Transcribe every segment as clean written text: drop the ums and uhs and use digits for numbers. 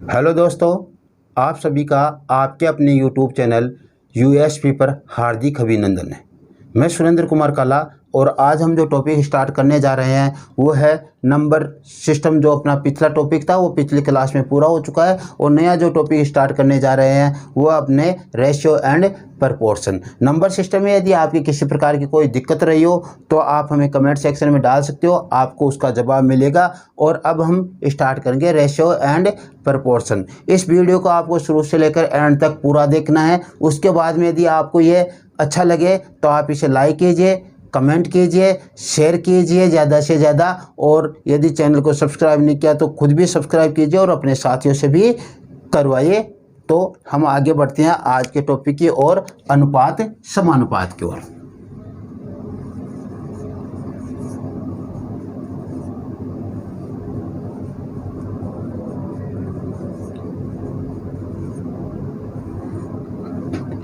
Hello दोस्तों, आप सभी का आपके अपने यूट्यूब चैनल यूएसपी पर हार्दिक अभिनंदन है। मैं सुरेंद्र कुमार काला और आज हम जो टॉपिक स्टार्ट करने जा रहे हैं वो है नंबर सिस्टम। जो अपना पिछला टॉपिक था वो पिछली क्लास में पूरा हो चुका है और नया जो टॉपिक स्टार्ट करने जा रहे हैं वो अपने ratio and proportion number system में। यदि आपकी किसी प्रकार की कोई दिक्कत रही हो तो आप हमें कमेंट सेक्शन में डाल सकते हो, आपको उसका जवाब मिलेगा। और अब हम स्टार्ट करेंगे रेशियो एंड प्रपोर्शन। इस वीडियो को आपको शुरू से लेकर एंड तक पूरा देखना है। उसके बाद में यदि आपको ये अच्छा लगे तो आप इसे लाइक कीजिए, कमेंट कीजिए, शेयर कीजिए ज़्यादा से ज़्यादा। और यदि चैनल को सब्सक्राइब नहीं किया तो खुद भी सब्सक्राइब कीजिए और अपने साथियों से भी करवाइए। तो हम आगे बढ़ते हैं आज के टॉपिक की ओर, अनुपात समानुपात की ओर।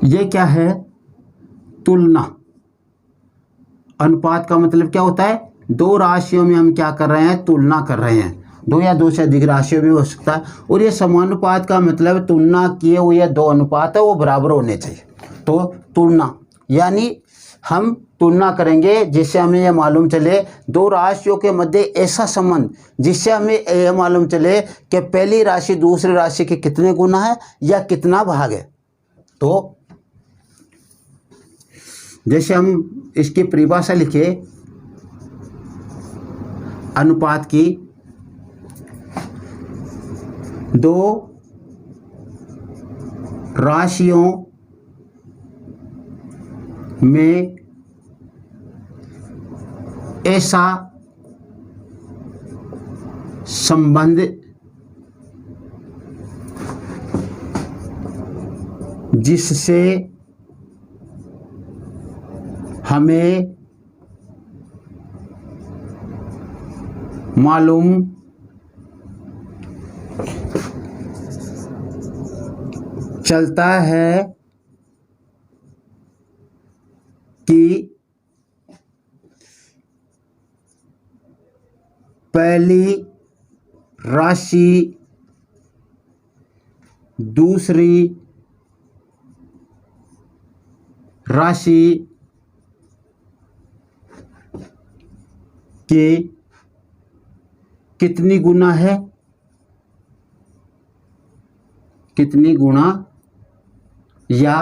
ये क्या है? तुलना। अनुपात का मतलब क्या होता है? दो राशियों में हम क्या कर रहे हैं? तुलना कर रहे हैं। दो या दो से अधिक राशियों में हो सकता है। और ये समानुपात का मतलब तुलना किए हुए दो अनुपात है वो बराबर होने चाहिए। तो तुलना यानी हम तुलना करेंगे जिससे हमें यह मालूम चले दो राशियों के मध्य ऐसा संबंध जिससे हमें यह मालूम चले कि पहली राशि दूसरी राशि के कितने गुना है या कितना भाग है। तो जैसे हम इसकी परिभाषा लिखे अनुपात की, दो राशियों में ऐसा संबंध जिससे हमें मालूम चलता है कि पहली राशि दूसरी राशि के कितनी गुना है, कितनी गुना या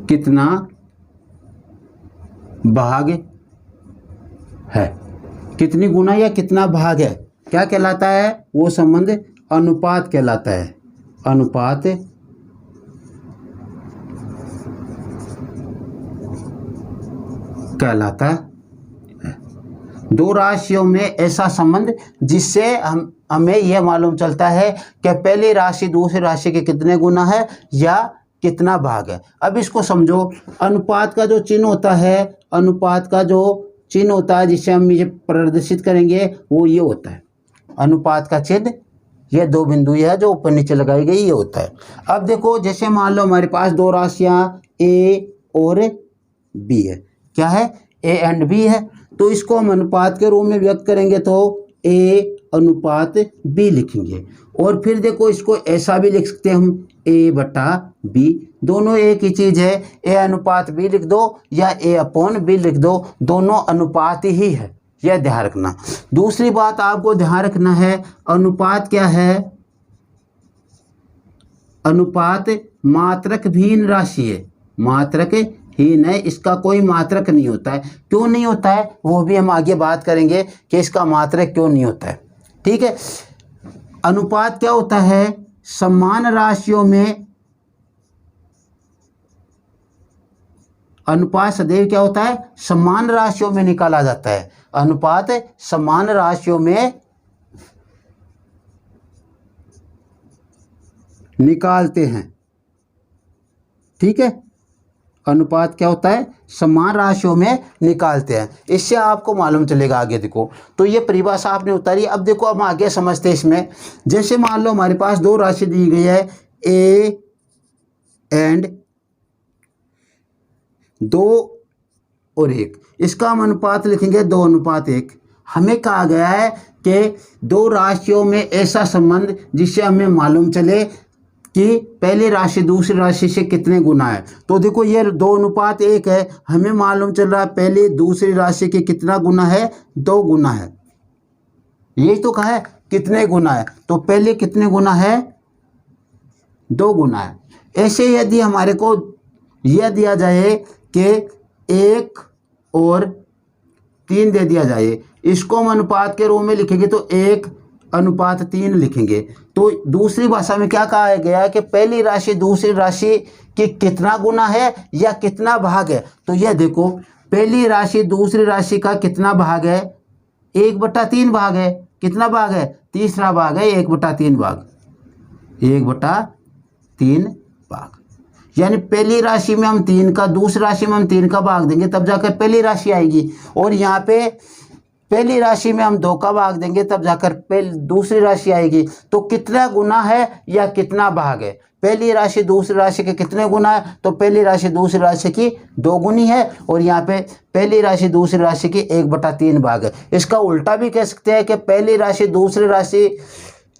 कितना भाग है। कितनी गुना या कितना भाग है क्या कहलाता है? वो संबंध अनुपात कहलाता है। अनुपात कहलाता है। दो राशियों में ऐसा संबंध जिससे हमें यह मालूम चलता है कि पहली राशि दूसरी राशि के कितने गुना है या कितना भाग है। अब इसको समझो। अनुपात का जो चिन्ह होता है, अनुपात का जो चिन्ह होता है जिसे हम ये प्रदर्शित करेंगे वो ये होता है। अनुपात का चिन्ह ये दो बिंदु है जो ऊपर नीचे लगाई गई, ये होता है। अब देखो, जैसे मान लो हमारे पास दो राशियां ए और बी है। क्या है? ए एंड बी है। तो इसको हम अनुपात के रूप में व्यक्त करेंगे तो ए अनुपात बी लिखेंगे। और फिर देखो, इसको ऐसा भी लिख सकते हैं हम, ए बटा बी। दोनों एक ही चीज़ है। ए अनुपात बी लिख दो या ए अपॉन बी लिख दो, दोनों अनुपात ही है, यह ध्यान रखना। दूसरी बात आपको ध्यान रखना है, अनुपात क्या है? अनुपात मात्रक भिन्न राशि है। मात्रक हीन है, इसका कोई मात्रक नहीं होता है। क्यों नहीं होता है वो भी हम आगे बात करेंगे कि इसका मात्रक क्यों नहीं होता है। ठीक है। अनुपात क्या होता है? समान राशियों में अनुपात सदैव क्या होता है? समान राशियों में निकाला जाता है। अनुपात समान राशियों में निकालते हैं। ठीक है। अनुपात क्या होता है? समान राशियों में निकालते हैं। इससे आपको मालूम चलेगा आगे। देखो, तो ये परिभाषा आपने उतारी। अब देखो, हम आगे समझते हैं इसमें। जैसे मान लो हमारे पास दो राशि दी गई है, ए एंड 2 और 1। इसका हम अनुपात लिखेंगे 2 अनुपात 1। हमें कहा गया है कि दो राशियों में ऐसा संबंध जिससे हमें मालूम चले कि पहली राशि दूसरी राशि से कितने गुना है। तो देखो ये 2:1 है, हमें मालूम चल रहा है पहली दूसरी राशि के कितना गुना है, 2 गुना है। यही तो कहा है कितने गुना है, तो पहले कितने गुना है, 2 गुना है। ऐसे यदि हमारे को यह दिया जाए कि 1 और 3 दे दिया जाए, इसको हम अनुपात के रूप में लिखेंगे तो 1:3 लिखेंगे। तो दूसरी भाषा में क्या कहा गया है कि पहली राशि दूसरी राशि की कितना गुना है या कितना भाग है। तो यह देखो पहली राशि दूसरी राशि का कितना भाग है, 1/3 भाग है। कितना भाग है, तीसरा भाग है, 1/3 भाग, 1/3 भाग। यानी पहली राशि में हम 3 का, दूसरी राशि में हम 3 का भाग देंगे तब जाकर पहली राशि आएगी, और यहाँ पे पहली राशि में हम 2 का भाग देंगे तब जाकर दूसरी राशि आएगी। तो कितना गुना है या कितना भाग है, पहली राशि दूसरी राशि के कितने गुना है, तो पहली राशि दूसरी राशि की 2 गुनी है, और यहाँ पे पहली राशि दूसरी राशि की 1/3 भाग है। इसका उल्टा भी कह सकते हैं कि पहली राशि दूसरी राशि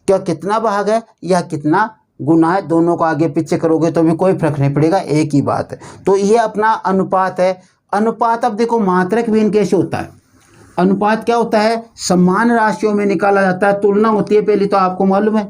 का कितना भाग है या कितना गुना है। दोनों को आगे पीछे करोगे तो भी कोई फर्क नहीं पड़ेगा, एक ही बात है। तो ये अपना अनुपात है। अनुपात अब देखो मात्रक भिन्न कैसे होता है। अनुपात क्या होता है, समान राशियों में निकाला जाता है। तुलना होती है पहली, तो आपको मालूम है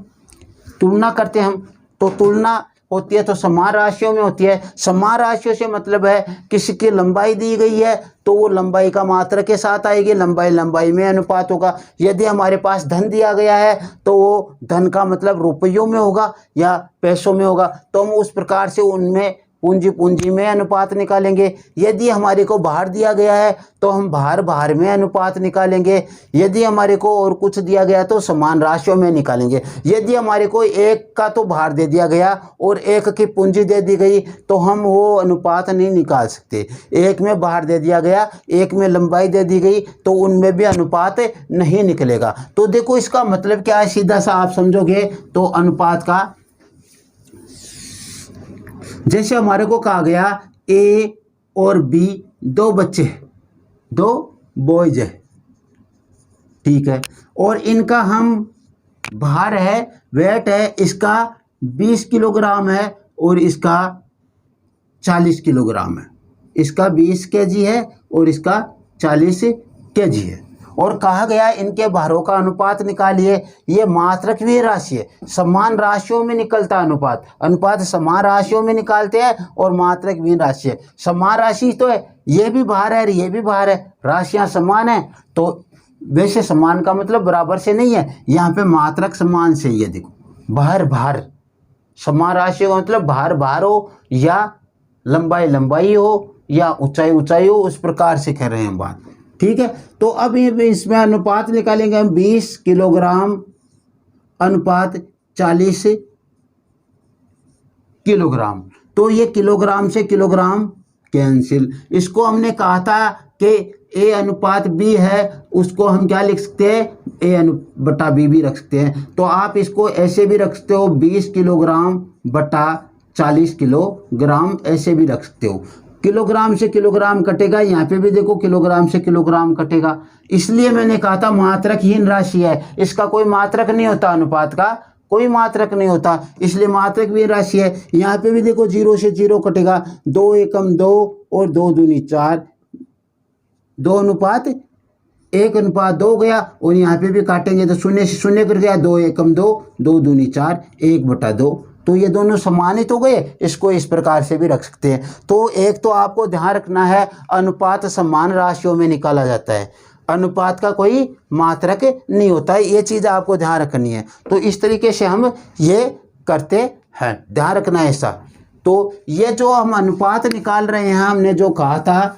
तुलना करते हैं हम, तो तुलना होती है तो समान राशियों में होती है। समान राशियों से मतलब है किसी की लंबाई दी गई है तो वो लंबाई का मात्रक के साथ आएगी, लंबाई लंबाई में अनुपात होगा। यदि हमारे पास धन दिया गया है तो वो धन का मतलब रुपयों में होगा या पैसों में होगा, तो हम उस प्रकार से उनमें पूंजी में अनुपात निकालेंगे। यदि हमारे को भार दिया गया है तो हम भार में अनुपात निकालेंगे। यदि हमारे को और कुछ दिया गया तो समान राशियों में निकालेंगे। यदि हमारे को 1 का तो भार दे दिया गया और 1 की पूंजी दे दी गई तो हम वो अनुपात नहीं निकाल सकते। 1 में भार दे दिया गया, 1 में लंबाई दे दी गई, तो उनमें भी अनुपात नहीं निकलेगा। तो देखो इसका मतलब क्या है, सीधा सा आप समझोगे तो अनुपात का, जैसे हमारे को कहा गया A और B 2 बच्चे, 2 बॉयज है, ठीक है, और इनका हम भार है, वेट है, इसका 20 किलोग्राम है और इसका 40 किलोग्राम है। इसका 20 kg है और इसका 40 kg है। और कहा गया इनके भारों का अनुपात निकालिए। ये मात्रक भी राशि है, समान राशियों में निकलता है अनुपात। अनुपात समान राशियों में निकालते हैं और मात्रक भी राशि है। समान राशि तो है, ये भी भार है ये भी भार है, राशियां समान है। तो वैसे समान का मतलब बराबर से नहीं है, यहाँ पे मात्रक समान से। ये देखो भार समान राशि का मतलब भार हो या लंबाई हो या ऊंचाई हो, उस प्रकार से कह रहे हैं बात, ठीक है। तो अब इसमें अनुपात निकालेंगे हम, 20 किलोग्राम अनुपात 40 किलोग्राम। तो ये किलोग्राम से किलोग्राम कैंसिल। इसको हमने कहा था कि A अनुपात B है, उसको हम क्या लिख सकते हैं, A/B भी रख सकते हैं। तो आप इसको ऐसे भी रख सकते हो, 20 किलोग्राम बटा 40 किलोग्राम, ऐसे भी रख सकते हो। किलोग्राम से किलोग्राम कटेगा, यहाँ पे भी देखो किलोग्राम से किलोग्राम कटेगा। इसलिए मैंने कहा था मात्रकहीन राशि है, इसका कोई मात्रक नहीं होता, अनुपात का कोई मात्रक नहीं होता, इसलिए मात्रक भी राशि है। यहाँ पे भी देखो 0 से 0 कटेगा, 2 एकम 2 और 2 दूनी 4, 2:1:2 गया। और यहाँ पे भी काटेंगे तो 0 से 0 कर गया, 2 एकम 2, 2 दूनी 4, 1/2। तो ये दोनों समानित हो गए। इसको इस प्रकार से भी रख सकते हैं। तो एक तो आपको ध्यान रखना है, अनुपात समान राशियों में निकाला जाता है, अनुपात का कोई मात्रक नहीं होता है, ये चीज़ आपको ध्यान रखनी है। तो इस तरीके से हम ये करते हैं, ध्यान रखना है ऐसा। तो ये जो हम अनुपात निकाल रहे हैं, हमने जो कहा था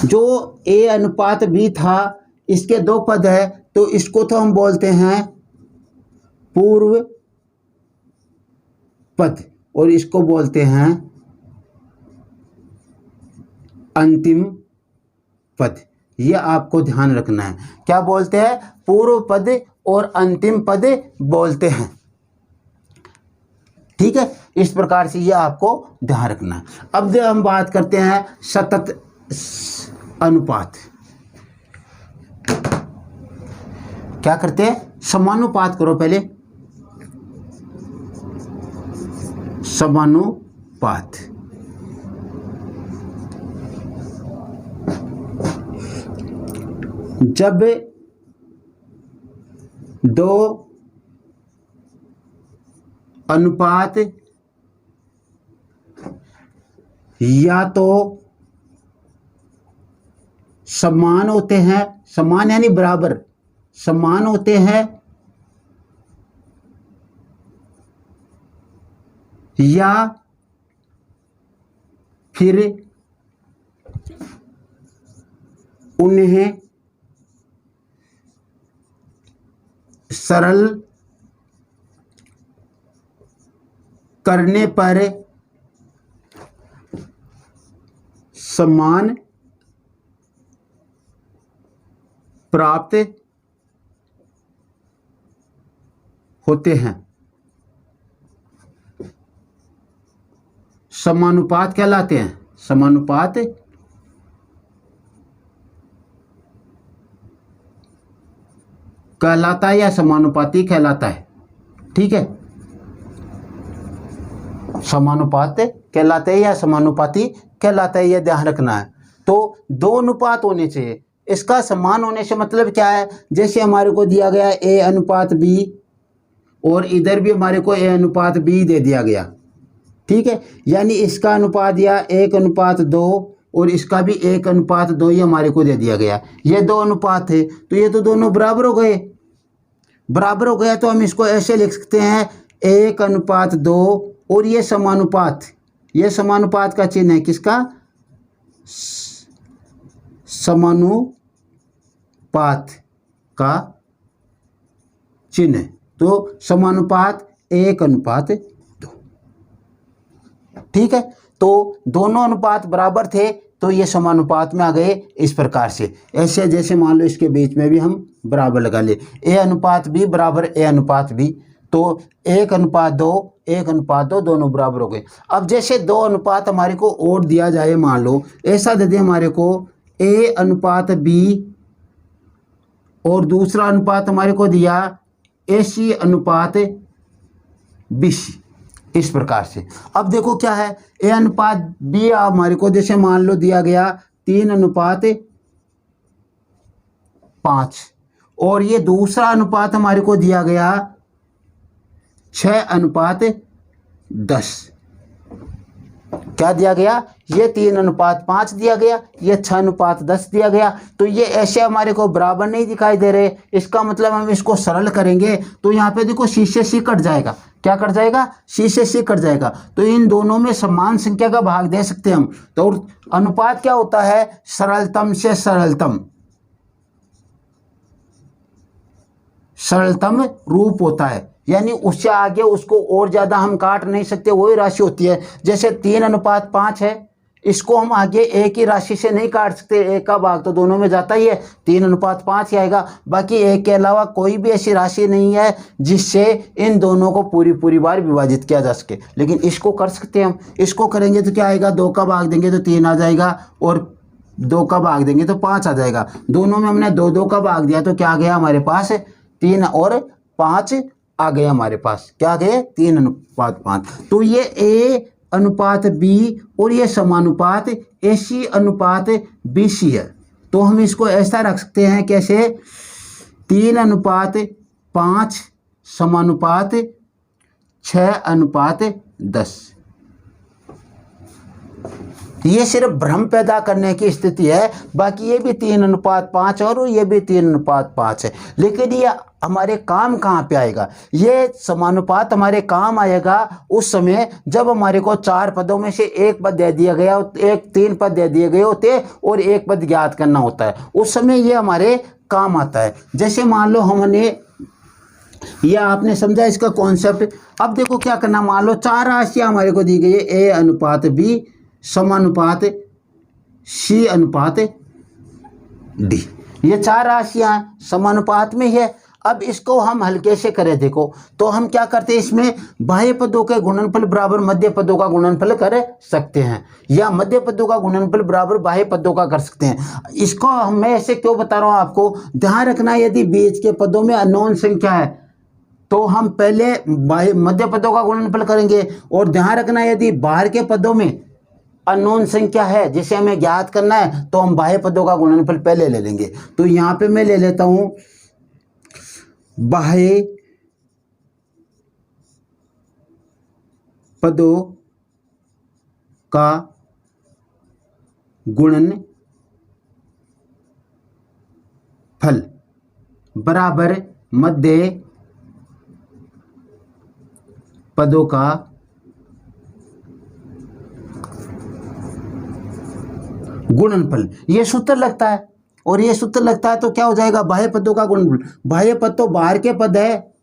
जो A/B था, इसके 2 पद है, तो इसको तो हम बोलते हैं पूर्व पद और इसको बोलते हैं अंतिम पद। ये आपको ध्यान रखना है, क्या बोलते हैं, पूर्व पद और अंतिम पद बोलते हैं, ठीक है। इस प्रकार से ये आपको ध्यान रखना है। अब जो हम बात करते हैं सतत अनुपात, क्या करते हैं, समानुपात करो पहले, समानुपात। जब दो अनुपात या तो समान होते हैं, समान यानी बराबर, समान होते हैं या फिर उन्हें सरल करने पर समान प्राप्त होते हैं। समानुपात कहलाते हैं, समानुपात कहलाता है या समानुपाती कहलाता है, ठीक है, समानुपात कहलाता है या समानुपाती कहलाता है, यह ध्यान रखना है। तो दो अनुपात होने चाहिए, इसका समान होने से मतलब क्या है, जैसे हमारे को दिया गया ए अनुपात बी और इधर भी हमारे को ए अनुपात बी दे दिया गया, ठीक है, यानी इसका अनुपात दिया 1:2 और इसका भी 1:2 ही हमारे को दे दिया गया। ये दो अनुपात है तो ये तो दोनों बराबर हो गए, बराबर हो गया तो हम इसको ऐसे लिख सकते हैं 1:2 और ये समानुपात, ये समानुपात का चिन्ह है किसका, समानुपात का चिन्ह है, तो समानुपात 1:2, ठीक है। तो दोनों अनुपात बराबर थे तो ये समानुपात में आ गए इस प्रकार से, ऐसे जैसे मान लो इसके बीच में भी हम बराबर लगा ले, ए अनुपात बी बराबर ए अनुपात बी, तो 1:2 1:2 दोनों बराबर हो गए। अब जैसे दो अनुपात हमारे को और दिया जाए, मान लो ऐसा दे दे हमारे को ए अनुपात बी और दूसरा अनुपात हमारे को दिया AC अनुपात BC, इस प्रकार से। अब देखो क्या है, ए अनुपात बी हमारे को जैसे मान लो दिया गया 3:5 और ये दूसरा अनुपात हमारे को दिया गया 6:10, क्या दिया गया, ये 3:5 दिया गया, ये 6:10 दिया गया। तो ये ऐसे हमारे को बराबर नहीं दिखाई दे रहे, इसका मतलब हम इसको सरल करेंगे तो यहाँ पे देखो सी से सी कट जाएगा, क्या कट जाएगा, सी से सी कट जाएगा, तो इन दोनों में समान संख्या का भाग दे सकते हैं हम। तो अनुपात क्या होता है, सरलतम से सरलतम, सरलतम रूप होता है, यानी उससे आगे उसको और ज़्यादा हम काट नहीं सकते, वही राशि होती है। जैसे 3:5 है, इसको हम आगे एक ही राशि से नहीं काट सकते, एक का भाग तो दोनों में जाता ही है, 3:5 ही आएगा, बाकी एक के अलावा कोई भी ऐसी राशि नहीं है जिससे इन दोनों को पूरी बार विभाजित किया जा सके, लेकिन इसको कर सकते हैं हम। इसको करेंगे तो क्या आएगा, 2 का भाग देंगे तो 3 आ जाएगा और 2 का भाग देंगे तो 5 आ जाएगा। दोनों में हमने 2 का भाग दिया तो क्या आ गया हमारे पास, 3 और 5 आ गए हमारे पास, क्या आ गए, 3:5। तो ये ए अनुपात बी और ये समानुपात AC अनुपात BC है। तो हम इसको ऐसा रख सकते हैं कैसे, 3:5 समानुपात 6:10। ये सिर्फ भ्रम पैदा करने की स्थिति है, बाकी ये भी 3:5 और ये भी 3:5 है। लेकिन ये हमारे काम कहाँ पे आएगा, ये समानुपात हमारे काम आएगा उस समय जब हमारे को 4 पदों में से एक पद दे दिया गया, 3 पद दे दिए गए होते और एक पद ज्ञात करना होता है, उस समय ये हमारे काम आता है। जैसे मान लो हमने, यह आपने समझा इसका कॉन्सेप्ट। अब देखो क्या करना, मान लो 4 राशियाँ हमारे को दी गई है, ए अनुपात बी समानुपात C अनुपात D, ये 4 राशियाँ समानुपात में है। अब इसको हम हल्के से करें देखो, तो हम क्या करते हैं, इसमें बाह्य पदों के गुणनफल बराबर मध्य पदों का गुणनफल कर सकते हैं, या मध्य पदों का गुणनफल बराबर बाह्य पदों का कर सकते हैं। इसको मैं ऐसे क्यों बता रहा हूँ आपको, ध्यान रखना यदि बीच के पदों में अननोन संख्या है तो हम पहले मध्य पदों का गुणनफल करेंगे, और ध्यान रखना यदि बाहर के पदों में अननोन संख्या है जिसे हमें ज्ञात करना है तो हम बाह्य पदों का गुणनफल पहले ले लेंगे। तो यहां पे मैं ले लेता हूं बाह्य पदों का गुणनफल बराबर मध्य पदों का गुणनफल। ये सूत्र लगता है, और ये सूत्र लगता है तो क्या हो जाएगा, बाह्य पदों का गुणनफल। बाह्य पद तो बाहर के पद है,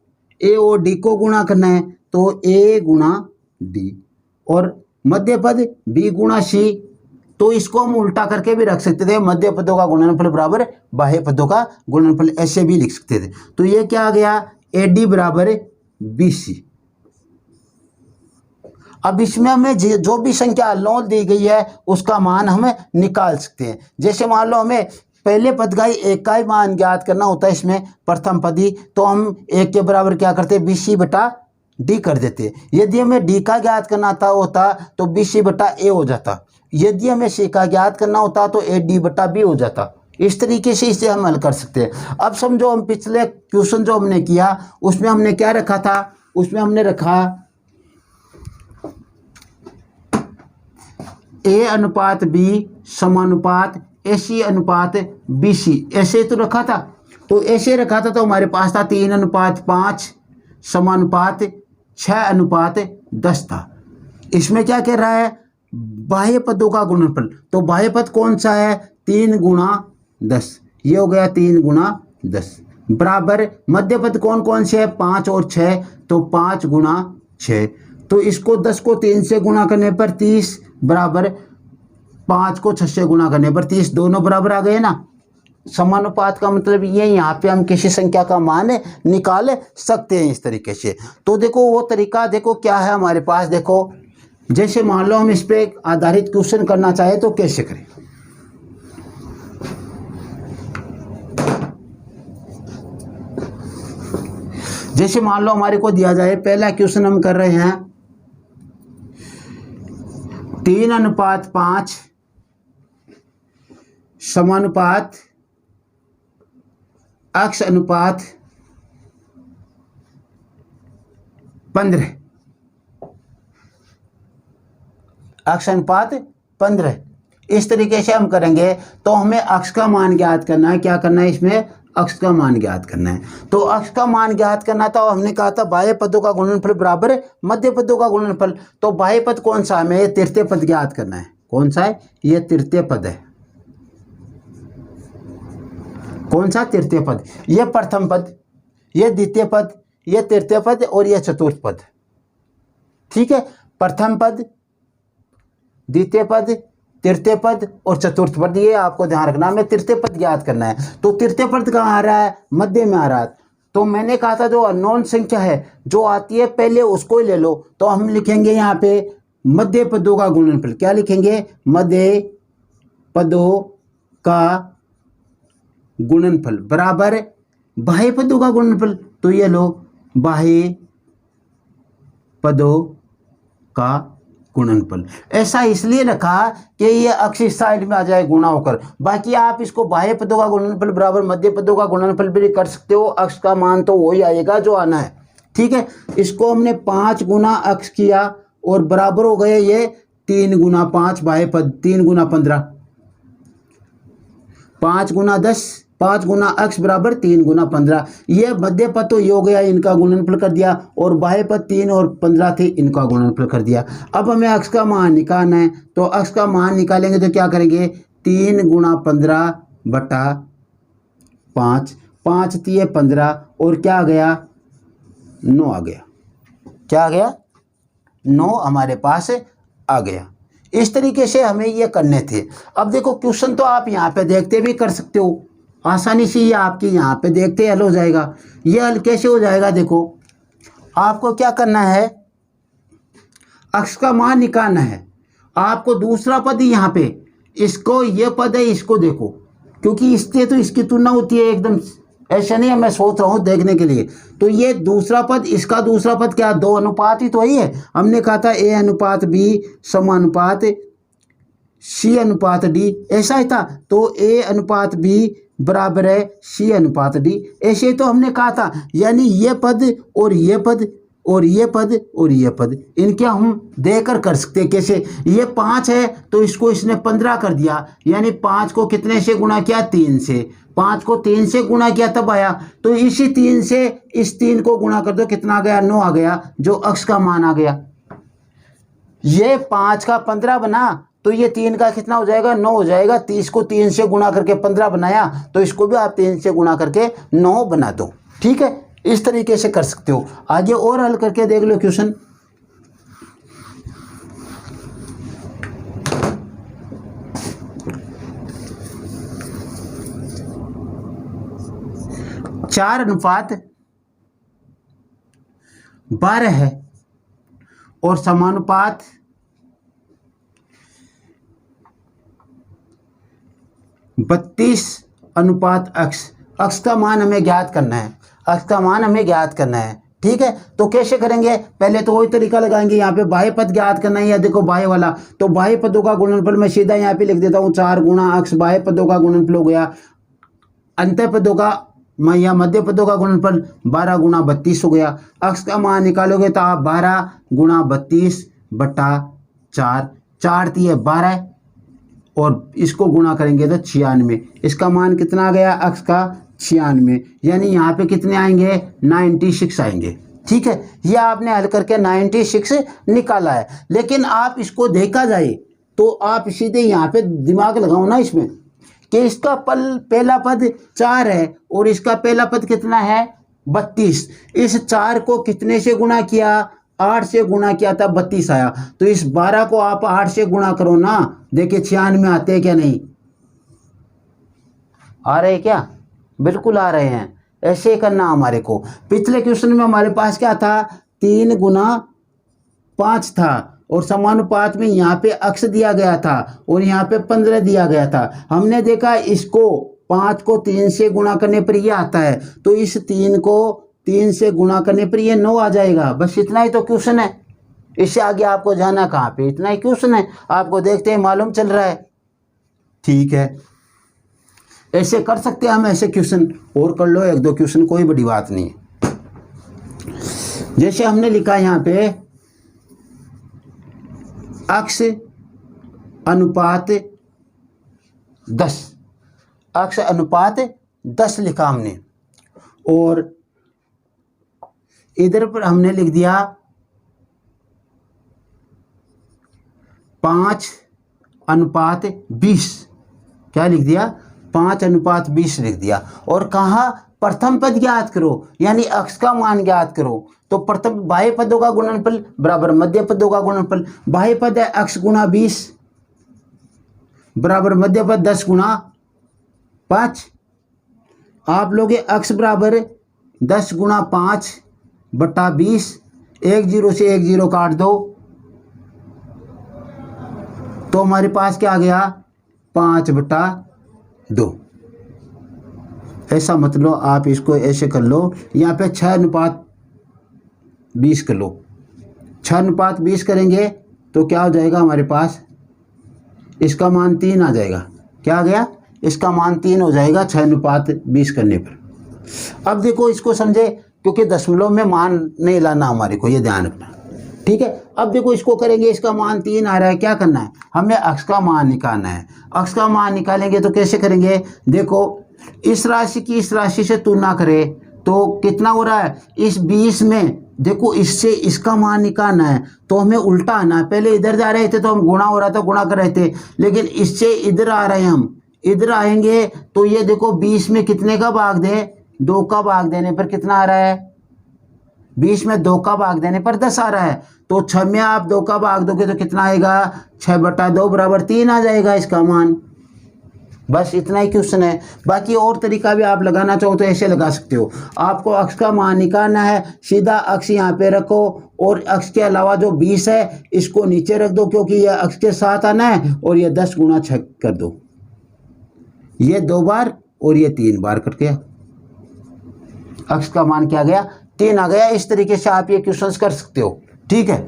ए और डी को गुणा करना है तो ए गुणा डी, और मध्य पद बी गुणा सी, तो इसको हम उल्टा करके भी रख सकते थे, मध्य पदों का गुणनफल बराबर बाह्य पदों का गुणनफल, ऐसे भी लिख सकते थे। तो ये क्या आ गया, ए डी बराबर बी सी। अब इसमें हमें जो भी संख्या अननोन दी गई है उसका मान हम निकाल सकते हैं। जैसे मान लो हमें पहले पद का ही एक का ही मान ज्ञात करना होता है, इसमें प्रथम पद ही, तो हम एक के बराबर क्या करते हैं, बी सी बटा डी कर देते। यदि हमें डी का ज्ञात करना होता तो बी सी बटा ए हो जाता, यदि हमें सी का ज्ञात करना होता तो ए डी बटा बी हो जाता। इस तरीके से इसे हम हल कर सकते हैं। अब समझो हम पिछले क्वेश्चन जो हमने किया उसमें हमने क्या रखा था, उसमें हमने रखा ए अनुपात बी समानुपात ए सी अनुपात बी सी, ऐसे तो रखा था। तो ऐसे रखा था तो हमारे पास था 3:5 समानुपात 6:10 था। इसमें क्या कह रहा है, बाह्य पदों का गुणनफल। तो बाह्य पद कौन सा है, 3×10, ये हो गया 3×10 बराबर मध्य पद कौन कौन से है, 5 और 6, तो 5×6, तो इसको 10 को 3 से गुणा करने पर 30 बराबर 5 को 6 से गुणा करने पर 30, दोनों बराबर आ गए ना। समानुपात का मतलब ये, यहाँ पे हम किसी संख्या का मान निकाल सकते हैं इस तरीके से। तो देखो वो तरीका देखो क्या है हमारे पास, देखो जैसे मान लो हम इस पे आधारित क्वेश्चन करना चाहे तो कैसे करें। जैसे मान लो हमारे को दिया जाए, पहला क्वेश्चन हम कर रहे हैं 3:5 समानुपात अक्ष अनुपात 15, अक्ष अनुपात 15, इस तरीके से हम करेंगे। तो हमें अक्ष का मान ज्ञात करना है, क्या करना है, इसमें अक्ष का मान ज्ञात करना है। तो अक्ष का मान ज्ञात करना था, हमने कहा था बाह्य पदों का गुणनफल बराबर मध्य पदों का गुणनफल। तो बाह्य पद कौन सा है, हमें ये तृतीय पद ज्ञात करना है। कौन सा है, ये तृतीय पद है। कौन सा, तृतीय पद। ये प्रथम पद, ये द्वितीय पद, ये तृतीय पद और ये चतुर्थ पद। ठीक है, प्रथम पद, द्वितीय पद, तृतीय पद और चतुर्थ पद, ये आपको ध्यान रखना। हमें तृतीय पद ज्ञात करना है। तो तृतीय पद कहाँ आ रहा है, मध्य में आ रहा है। तो मैंने कहा था जो अननोन संख्या है जो आती है पहले उसको ही ले लो। तो हम लिखेंगे यहाँ पे मध्य पदों का गुणनफल। क्या लिखेंगे, मध्य पदों का गुणनफल बराबर बाह्य पदों का गुणनफल। तो ये लो, बाह्य पदों का गुणनफल। ऐसा इसलिए रखा कि ये अक्ष साइड में आ जाए गुणा होकर। बाकी आप इसको बाह्य पदों का गुणनफल बराबर मध्य पदों का गुणनफल भी कर सकते हो। अक्ष का मान तो वही आएगा जो आना है। ठीक है, इसको हमने 5 गुना अक्ष किया और बराबर हो गए ये 3×5 बाह्य पद, 3×15, 5×10, 5 गुना अक्ष बराबर 3×15। ये मध्य पद तो ये हो गया, इनका गुणनफल कर दिया, और बाह्य पद 3 और 15 थे, इनका गुणनफल कर दिया। अब हमें अक्ष का मान निकालना है। तो अक्ष का मान निकालेंगे तो क्या करेंगे, 3×15 बटा 5, 5 3 15, और क्या आ गया, 9 आ गया। क्या आ गया, 9 हमारे पास आ गया। इस तरीके से हमें ये करने थे। अब देखो क्वेश्चन तो आप यहाँ पे देखते भी कर सकते हो। आसानी से ये आपकी यहाँ पे देखते हल हो जाएगा। ये हल कैसे हो जाएगा, देखो आपको क्या करना है, अक्स का मान निकालना है। आपको दूसरा पद ही यहाँ पे, इसको ये पद है, इसको देखो, क्योंकि इससे तो इसकी तुलना होती है एकदम, ऐसा नहीं है मैं सोच रहा हूँ देखने के लिए। तो ये दूसरा पद, इसका दूसरा पद क्या, 2 अनुपात ही तो ही है। हमने कहा था A अनुपात B समानुपात C अनुपात D, ऐसा ही था। तो A अनुपात B बराबर है C अनुपात D, ऐसे तो हमने कहा था। यानी ये पद और ये पद और ये पद और ये पद, इनके हम देकर कर सकते हैं। कैसे, ये 5 है तो इसको इसने 15 कर दिया, यानी 5 को कितने से गुणा किया, 3 से। 5 को 3 से गुणा किया तब आया, तो इसी 3 से इस 3 को गुणा कर दो, कितना आ गया, 9 आ गया, जो अक्स का मान आ गया। ये 5 का 15 बना, तो ये 3 का कितना हो जाएगा, 9 हो जाएगा। 30 को 3 से गुणा करके 15 बनाया, तो इसको भी आप 3 से गुणा करके 9 बना दो। ठीक है, इस तरीके से कर सकते हो। आगे और हल करके देख लो क्वेश्चन। चार अनुपात 12 है और समानुपात 32 अनुपात अक्स। अक्स का मान हमें ज्ञात करना है, अक्स का मान हमें ज्ञात करना है। ठीक है, तो कैसे करेंगे, पहले तो वही तरीका लगाएंगे। यहाँ पे बाह्य पद ज्ञात करना है, या देखो बाह्य वाला, तो बाह्य पदों का गुणनफल मैं सीधा यहाँ पे लिख देता हूँ, 4 गुणा अक्स बाह्य पदों का गुणनफल हो गया। अंत पदों का या मध्य पदों का गुणनफल 12 गुणा 32 हो गया। अक्स का मान निकालोगे तो आप 12 गुणा 32 बटा 4, 4 × 12 और इसको गुणा करेंगे तो 96। इसका मान कितना आ गया, अक्स का 96, यानी यहाँ पे कितने आएंगे, 96 आएंगे। ठीक है, ये आपने हल करके 96 निकाला है। लेकिन आप इसको देखा जाए तो आप सीधे यहाँ पे दिमाग लगाओ ना इसमें, कि इसका पहला पद 4 है और इसका पहला पद कितना है, 32। इस 4 को कितने से गुणा किया, 8 से गुणा किया था, 32 आया। तो इस 12 को आप 8 से गुणा करो ना, देखिए 96 आते हैं क्या, नहीं आ रहे क्या, बिल्कुल आ रहे हैं। ऐसे करना हमारे को। पिछले क्वेश्चन में हमारे पास क्या था, 3 गुना 5 था और समानुपात में यहाँ पे अक्स दिया गया था और यहाँ पे 15 दिया गया था। हमने देखा इसको 5 को 3 से गुणा करने पर ये आता है, तो इस 3 को 3 से गुणा करने पर ये 9 आ जाएगा। बस इतना ही तो क्वेश्चन है, इससे आगे आपको जाना कहाँ पे, इतना ही क्वेश्चन है। आपको देखते हैं मालूम चल रहा है। ठीक है, ऐसे कर सकते हैं हम, ऐसे क्वेश्चन और कर लो, 1-2 क्वेश्चन, कोई बड़ी बात नहीं है। जैसे हमने लिखा यहाँ पे अक्स अनुपात 10, अक्स अनुपात 10 लिखा हमने, और इधर पर हमने लिख दिया 5 अनुपात 20। क्या लिख दिया, 5 अनुपात 20 लिख दिया। और कहा प्रथम पद ज्ञात करो, यानी अक्स का मान ज्ञात करो। तो प्रथम बाह्य पदों का गुणनफल बराबर मध्य पदों का गुणनफल। बाह्य पद है अक्स गुणा 20 बराबर मध्य पद 10 गुणा 5। आप लोग अक्स बराबर 10 गुणा 5 बटा 20, 1 0 से 1 0 काट दो, तो हमारे पास क्या आ गया, 5 बटा 2। ऐसा मत लो, आप इसको ऐसे कर लो, यहाँ पे 6 अनुपात 20 कर लो। 6 अनुपात 20 करेंगे तो क्या हो जाएगा हमारे पास, इसका मान 3 आ जाएगा। क्या आ गया, इसका मान 3 हो जाएगा 6 अनुपात 20 करने पर। अब देखो इसको समझे, क्योंकि दशमलव में मान नहीं लाना हमारे को, ये ध्यान रखना। ठीक है, अब देखो इसको करेंगे, इसका मान 3 आ रहा है। क्या करना है, हमें अक्स का मान निकालना है। अक्स का मान निकालेंगे तो कैसे करेंगे, देखो इस राशि की इस राशि से तुलना करें तो कितना हो रहा है, इस 20 में देखो इससे इसका मान निकालना है तो हमें उल्टा आना है। पहले इधर जा रहे थे तो हम गुणा हो रहा था, गुणा कर रहे थे, लेकिन इससे इधर आ रहे हैं, हम इधर आएंगे तो ये देखो 20 में कितने का भाग दें, 2 का भाग देने पर कितना आ रहा है, 20 में 2 का भाग देने पर 10 आ रहा है। तो 6 में आप 2 का भाग दोगे तो कितना आएगा, 6 बटा 2 बराबर 3 आ जाएगा इसका मान। बस इतना ही क्वेश्चन है। बाकी और तरीका भी आप लगाना चाहो तो ऐसे लगा सकते हो। आपको अक्ष का मान निकालना है, सीधा अक्ष यहाँ पे रखो और अक्ष के अलावा जो 20 है इसको नीचे रख दो, क्योंकि यह अक्ष के साथ आना है, और ये 10 गुणा 6 कर दो। ये 2 बार और ये 3 बार कट गया, अक्ष का मान क्या गया 3 आ गया। इस तरीके से आप ये क्वेश्चंस कर सकते हो, ठीक है।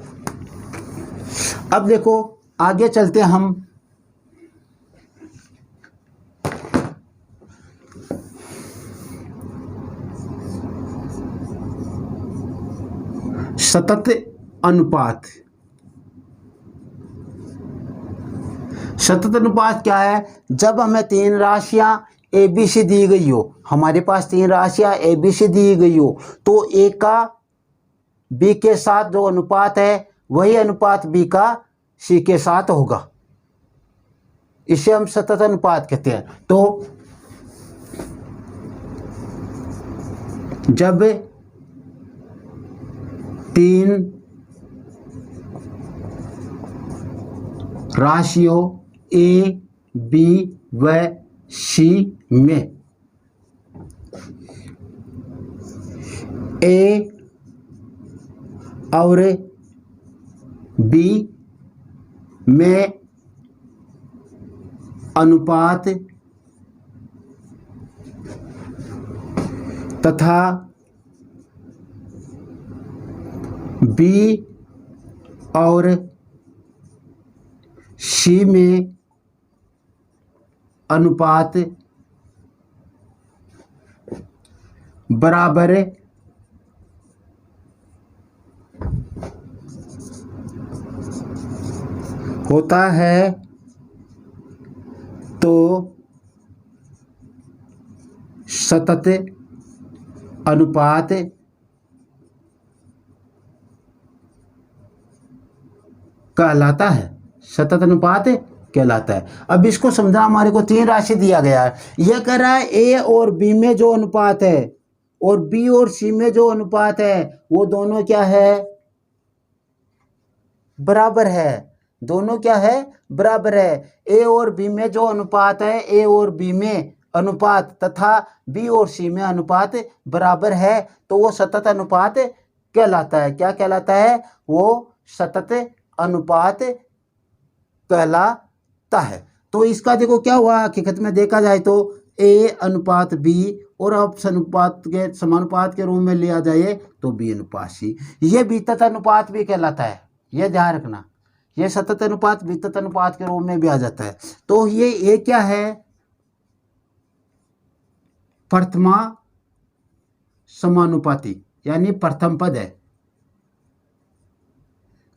अब देखो आगे चलते हम सतत अनुपात। सतत अनुपात क्या है? जब हमें 3 राशियां ए बी सी दी गई हो, हमारे पास 3 राशियां ए बी सी दी गई हो, तो ए का बी के साथ जो अनुपात है वही अनुपात बी का सी के साथ होगा। इसे हम सतत अनुपात कहते हैं। तो जब 3 राशियों ए बी व सी में ए और बी में अनुपात तथा बी और सी में अनुपात बराबर होता है तो सतत अनुपात कहलाता है। सतत अनुपात कहलाता है। अब इसको समझा, हमारे को 3 राशि दिया गया है, यह कह रहा है ए और बी में जो अनुपात है और बी और सी में जो अनुपात है वो दोनों क्या है? बराबर है। दोनों क्या है? बराबर है। ए और बी में जो अनुपात है, ए और बी में अनुपात तथा बी और सी में अनुपात बराबर है, तो वो सतत अनुपात कहलाता है। क्या कहलाता है? वो सतत अनुपात कहलाता है। तो इसका देखो क्या हुआ, हकीकत में देखा जाए तो ए अनुपात बी और अब अनुपात के समानुपात के रूप में लिया जाए तो बी अनुपात सी, ये बीतत अनुपात भी कहलाता है। ये ध्यान रखना, ये सतत अनुपात बीतत अनुपात के रूप में भी आ जाता है। तो ये ए क्या है? प्रथमा समानुपाती यानी प्रथम पद है।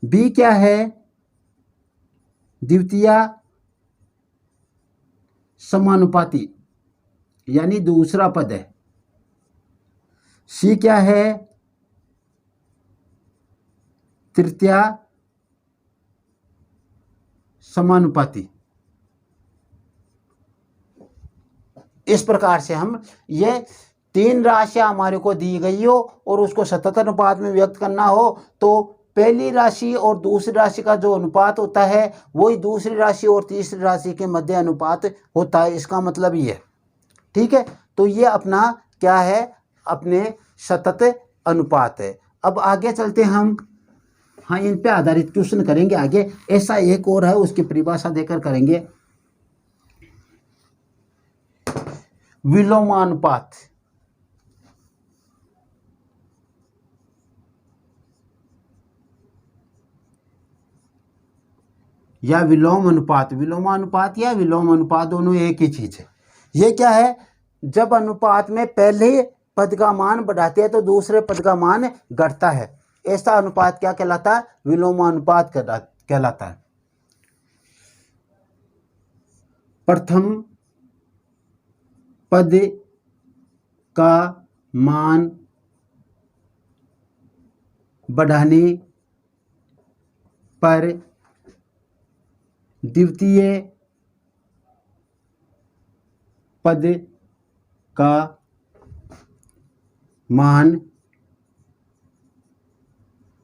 बी क्या है? द्वितीय समानुपाती यानी दूसरा पद है। सी क्या है? तृतीय समानुपाती। इस प्रकार से हम ये 3 राशियां हमारे को दी गई हो और उसको सतत अनुपात में व्यक्त करना हो तो पहली राशि और दूसरी राशि का जो अनुपात होता है वही दूसरी राशि और तीसरी राशि के मध्य अनुपात होता है। इसका मतलब ये है, ठीक है। तो ये अपना क्या है? अपने सतत अनुपात है। अब आगे चलते हम, हाँ इन पे आधारित क्वेश्चन करेंगे आगे। ऐसा एक और है, उसकी परिभाषा देकर करेंगे। विलोमानुपात। या विलोम अनुपात, विलोमानुपात या विलोम अनुपात दोनों एक ही चीज है। ये क्या है? जब अनुपात में पहले पद का मान बढ़ाते हैं तो दूसरे पद का मान घटता है, ऐसा अनुपात क्या कहलाता है? विलोमानुपात कहलाता है। प्रथम पद का मान बढ़ाने पर द्वितीय पद का मान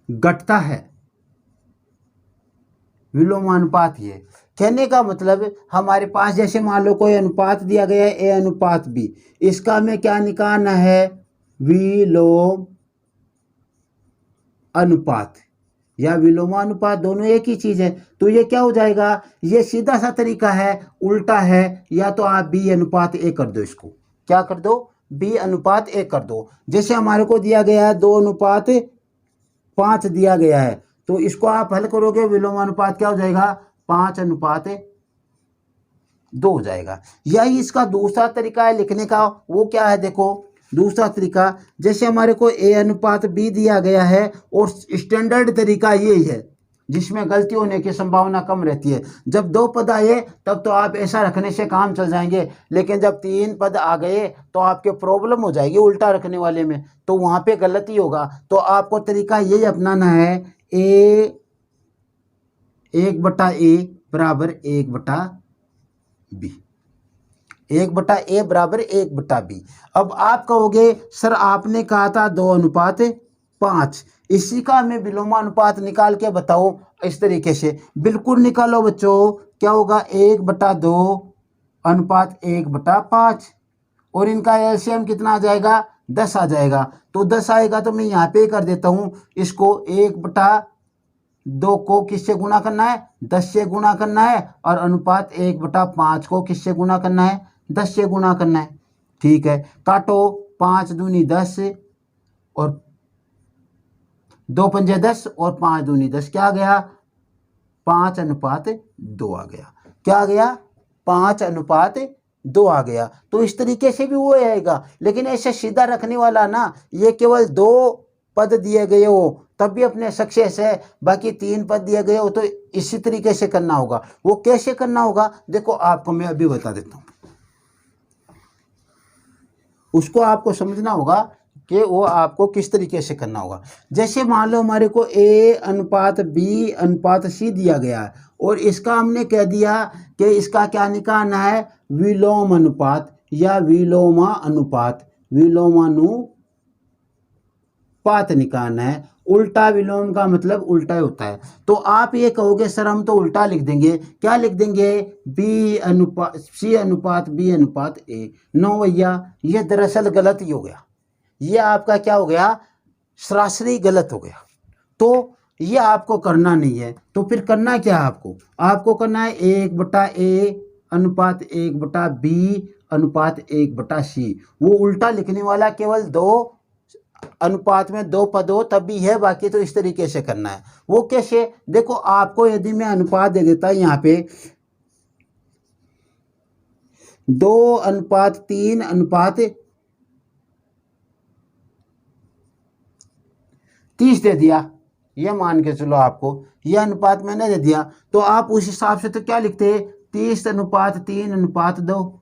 घटता है। विलोमानुपात ये, कहने का मतलब हमारे पास जैसे मान लो कोई अनुपात दिया गया है ए अनुपात बी, इसका हमें क्या निकालना है, विलोम अनुपात या विलोमानुपात, दोनों एक ही चीज है। तो ये क्या हो जाएगा, ये सीधा सा तरीका है, उल्टा है। या तो आप बी अनुपात ए कर दो, इसको क्या कर दो, बी अनुपात ए कर दो। जैसे हमारे को दिया गया है 2:5 दिया गया है, तो इसको आप हल करोगे, विलोमानुपात क्या हो जाएगा, 5:2 हो जाएगा। यही इसका दूसरा तरीका है लिखने का। वो क्या है, देखो दूसरा तरीका, जैसे हमारे को ए अनुपात बी दिया गया है और स्टैंडर्ड तरीका यही है जिसमें गलती होने की संभावना कम रहती है। जब 2 पद आए तब तो आप ऐसा रखने से काम चल जाएंगे, लेकिन जब 3 पद आ गए तो आपके प्रॉब्लम हो जाएगी उल्टा रखने वाले में, तो वहाँ पे गलती होगा। तो आपको तरीका यही अपनाना है, ए 1/a बराबर 1/b, 1/a बराबर 1/b। अब आप कहोगे सर आपने कहा था 2:5, इसी का हमें विलोमानुपात निकाल के बताओ। इस तरीके से बिल्कुल निकालो बच्चों, क्या होगा, 1/2 = 1/5 और इनका एलसीएम कितना आ जाएगा, 10 आ जाएगा। तो 10 आएगा तो मैं यहाँ पे कर देता हूँ, इसको 1/2 को किससे गुणा करना है, 10 से गुणा करना है, और अनुपात 1/5 को किससे गुणा करना है, 10 से गुणा करना है। ठीक है, काटो, 5 दूनी 10 और 2 पंजे 10 और 5 दूनी 10, क्या आ गया, 5:2 आ गया। क्या आ गया, 5:2 आ गया। तो इस तरीके से भी वो आएगा, लेकिन ऐसे सीधा रखने वाला ना, ये केवल 2 पद दिए गए हो तब भी अपने सक्सेस है, बाकी 3 पद दिए गए हो तो इसी तरीके से करना होगा। वो कैसे करना होगा, देखो आपको मैं अभी बता देता हूँ, उसको आपको समझना होगा कि वो आपको किस तरीके से करना होगा। जैसे मान लो हमारे को ए अनुपात बी अनुपात सी दिया गया है और इसका हमने कह दिया कि इसका क्या निकालना है, विलोम अनुपात या विलोमा अनुपात, विलोमानुपात निकालना है। उल्टा विलोम का मतलब उल्टा होता है। तो आप ये कहोगे सर हम तो उल्टा लिख देंगे, क्या लिख देंगे, सी अनुपात बी अनुपात ए। नो भैया, ये दरअसल गलत ही हो गया, ये आपका क्या हो गया, सरासरी गलत हो गया। तो ये आपको करना नहीं है। तो फिर करना क्या है, आपको करना है 1/a अनुपात 1/b अनुपात 1/c। वो उल्टा लिखने वाला केवल 2 अनुपात में 2 पद हो तब भी है, बाकी तो इस तरीके से करना है। वो कैसे, देखो आपको यदि मैं अनुपात दे देता यहाँ पे 2:3 दे दिया, ये मान के चलो आपको ये अनुपात मैंने दे दिया, तो आप उस हिसाब से तो क्या लिखते हैं, 30:3:2,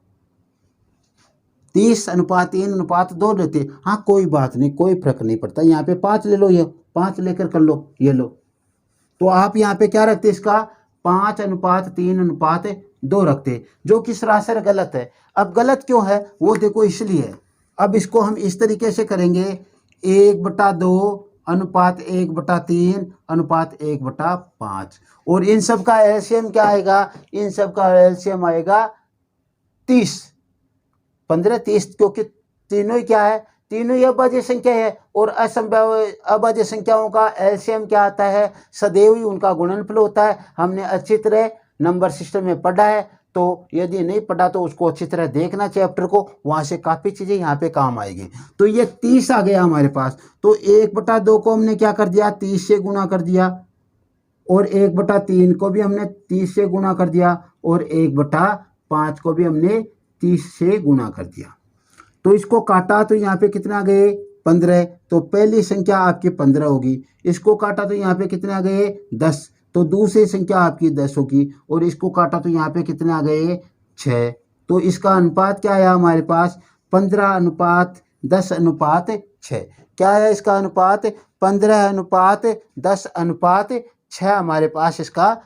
30:3:2 लेते। हाँ कोई बात नहीं, कोई फर्क नहीं पड़ता, यहाँ पे 5 ले लो, ये 5 लेकर कर लो, ये लो। तो आप यहाँ पे क्या रखते, इसका 5:3:2 रखते, जो कि सरासर गलत है। अब गलत क्यों है वो देखो, इसलिए अब इसको हम इस तरीके से करेंगे, 1/2 अनुपात 1/3 अनुपात 1/5, और इन सब का एलसीएम क्या आएगा, इन सब का एलसीएम आएगा 30, 15, 30, क्योंकि तीनों ही क्या है, तीनों ही अभाज्य संख्या है, और अभाज्य संख्याओं का एलसीएम क्या आता है, सदैव ही उनका गुणनफल होता है। हमने अच्छी तरह नंबर सिस्टम में पढ़ा है, तो यदि नहीं पढ़ा तो उसको अच्छी तरह देखना चैप्टर को, वहाँ से काफ़ी चीज़ें यहाँ पे काम आएगी। तो ये 30 आ गया हमारे पास, तो 1/2 को हमने क्या कर दिया, 30 से गुणा कर दिया, और 1/3 को भी हमने 30 से गुणा कर दिया, और 1/5 को भी हमने 30 से गुणा कर दिया। तो इसको काटा तो यहाँ पे कितना गए, 15, तो पहली संख्या आपकी 15 होगी। इसको काटा तो यहाँ पे कितने आ गए, 10, तो दूसरी संख्या आपकी 10 होगी, और इसको काटा तो यहाँ पे कितने आ गए, 6। तो इसका अनुपात क्या आया हमारे पास, 15:10:6। क्या है इसका अनुपात, 15:10:6 हमारे पास इसका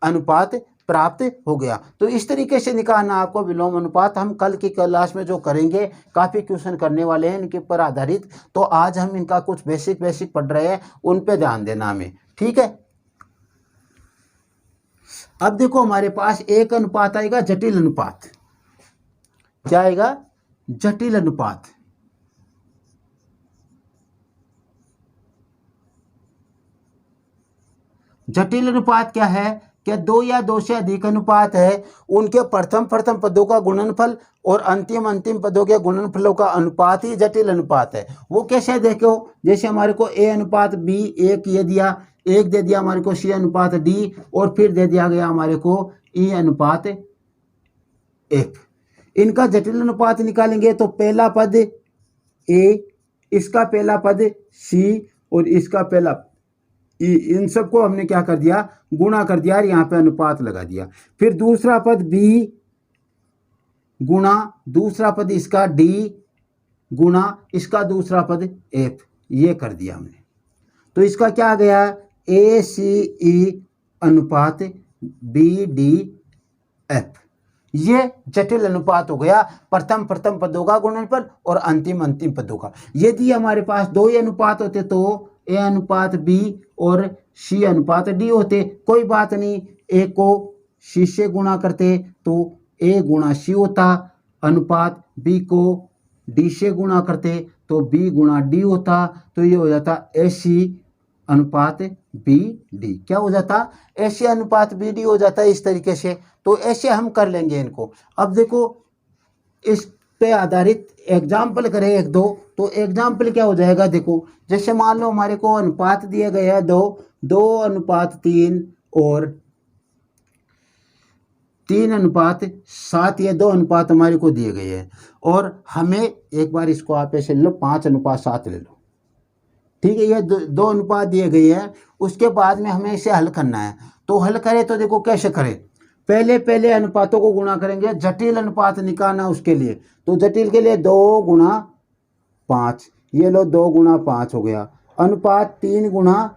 अनुपात प्राप्त हो गया। तो इस तरीके से निकालना आपको विलोम अनुपात। हम कल की क्लास में जो करेंगे, काफ़ी क्वेश्चन करने वाले हैं इनके ऊपर आधारित, तो आज हम इनका कुछ बेसिक पढ़ रहे हैं, उन पे ध्यान देना हमें, ठीक है। अब देखो हमारे पास एक अनुपात आएगा जटिल अनुपात। क्या आएगा? जटिल अनुपात। जटिल अनुपात क्या है? क्या दो या दो से अधिक अनुपात है, उनके प्रथम प्रथम पदों का गुणनफल और अंतिम अंतिम पदों के गुणनफलों का अनुपात ही जटिल अनुपात है। वो कैसे? देखो, जैसे हमारे को ए अनुपात बी, एक ये दिया, एक दे दिया हमारे को सी अनुपात डी, और फिर दे दिया गया हमारे को ई अनुपात एक। इनका जटिल अनुपात निकालेंगे तो पहला पद ए, इसका पहला पद सी और इसका पहला, इन सबको हमने क्या कर दिया? गुणा कर दिया और यहाँ पे अनुपात लगा दिया। फिर दूसरा पद बी गुणा दूसरा पद इसका डी गुणा इसका दूसरा पद एफ, ये कर दिया हमने। तो इसका क्या आ गया? ए सी ई अनुपात बी डी एफ। ये जटिल अनुपात हो गया, प्रथम प्रथम पदों का गुणनफल और अंतिम अंतिम पदों का। यदि हमारे पास दो ही अनुपात होते तो ए अनुपात बी और सी अनुपात डी होते, कोई बात नहीं, ए को सी से गुणा करते तो ए गुणा सी होता, अनुपात बी को डी से गुणा करते तो बी गुणा डी होता, तो ये हो जाता ए सी अनुपात बी डी। क्या हो जाता? ए सी अनुपात बी डी हो जाता है इस तरीके से। तो ऐसे हम कर लेंगे इनको। अब देखो, इस पे आधारित एग्जाम्पल करें एक दो, तो एग्जाम्पल क्या हो जाएगा? देखो, जैसे मान लो हमारे को अनुपात दिए गए हैं दो अनुपात 3 और 3:7, ये दो अनुपात हमारे को दिए गए हैं, और हमें एक बार इसको आप ऐसे लो 5:7 ले लो, ठीक है। ये दो अनुपात दिए गए हैं, उसके बाद में हमें इसे हल करना है। तो हल करें तो देखो कैसे करें? पहले अनुपातों को गुणा करेंगे, जटिल अनुपात निकालना उसके लिए। तो जटिल के लिए 2 गुणा 5, ये लो 2 गुणा 5 हो गया। अनुपात 3 गुणा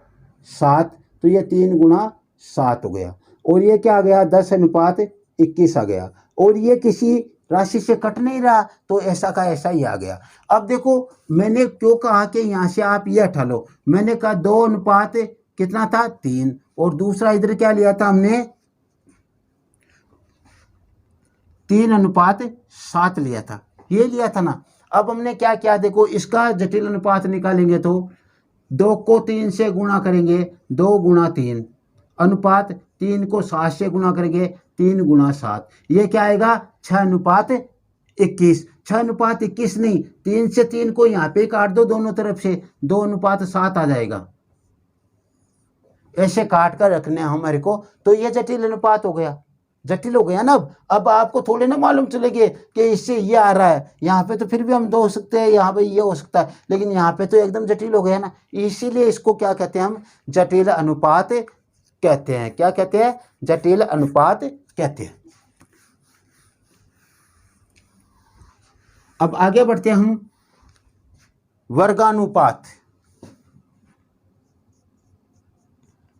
7, तो ये 3 गुणा 7 हो गया। और ये क्या आ गया? 10:21 आ गया। और ये किसी राशि से कट नहीं रहा, तो ऐसा का ऐसा ही आ गया। अब देखो, मैंने क्यों कहा कि यहाँ से आप ये हटा लो? मैंने कहा 2 अनुपात कितना था? 3, और दूसरा इधर क्या लिया था हमने? 3:7 लिया था, ये लिया था ना। अब हमने क्या किया? देखो, इसका जटिल अनुपात निकालेंगे तो 2 को 3 से गुणा करेंगे, 2 गुणा 3, अनुपात 3 को 7 से गुणा करेंगे, 3 गुणा 7, ये क्या आएगा? 6:21। 6:21 नहीं, 3 से 3 को यहाँ पे काट दो दोनों तरफ से, 2:7 आ जाएगा। ऐसे काट कर रखने हमारे को, तो ये जटिल अनुपात हो गया। जटिल हो गया ना। अब आपको थोड़े ना मालूम चलेंगे कि इससे ये आ रहा है, यहाँ पे तो फिर भी हम 2 हो सकते हैं, यहाँ पे ये हो सकता है, लेकिन यहाँ पे तो एकदम जटिल हो गया ना। इसीलिए इसको क्या कहते हैं? हम जटिल अनुपात कहते हैं। क्या कहते हैं? जटिल अनुपात कहते हैं। अब आगे बढ़ते हैं हम। वर्गानुपात।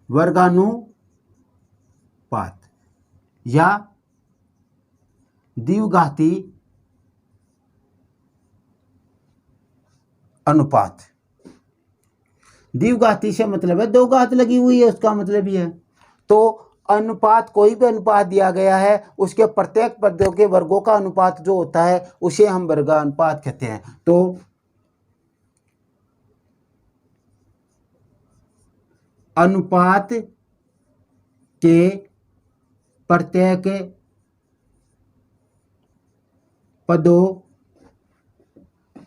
वर्गानुपात या द्विघाती अनुपात। द्विघाती से मतलब है 2 घात लगी हुई है, उसका मतलब ये है। तो अनुपात, कोई भी अनुपात दिया गया है, उसके प्रत्येक पदों के वर्गों का अनुपात जो होता है उसे हम वर्गानुपात कहते हैं। तो अनुपात के प्रत्येक पदों,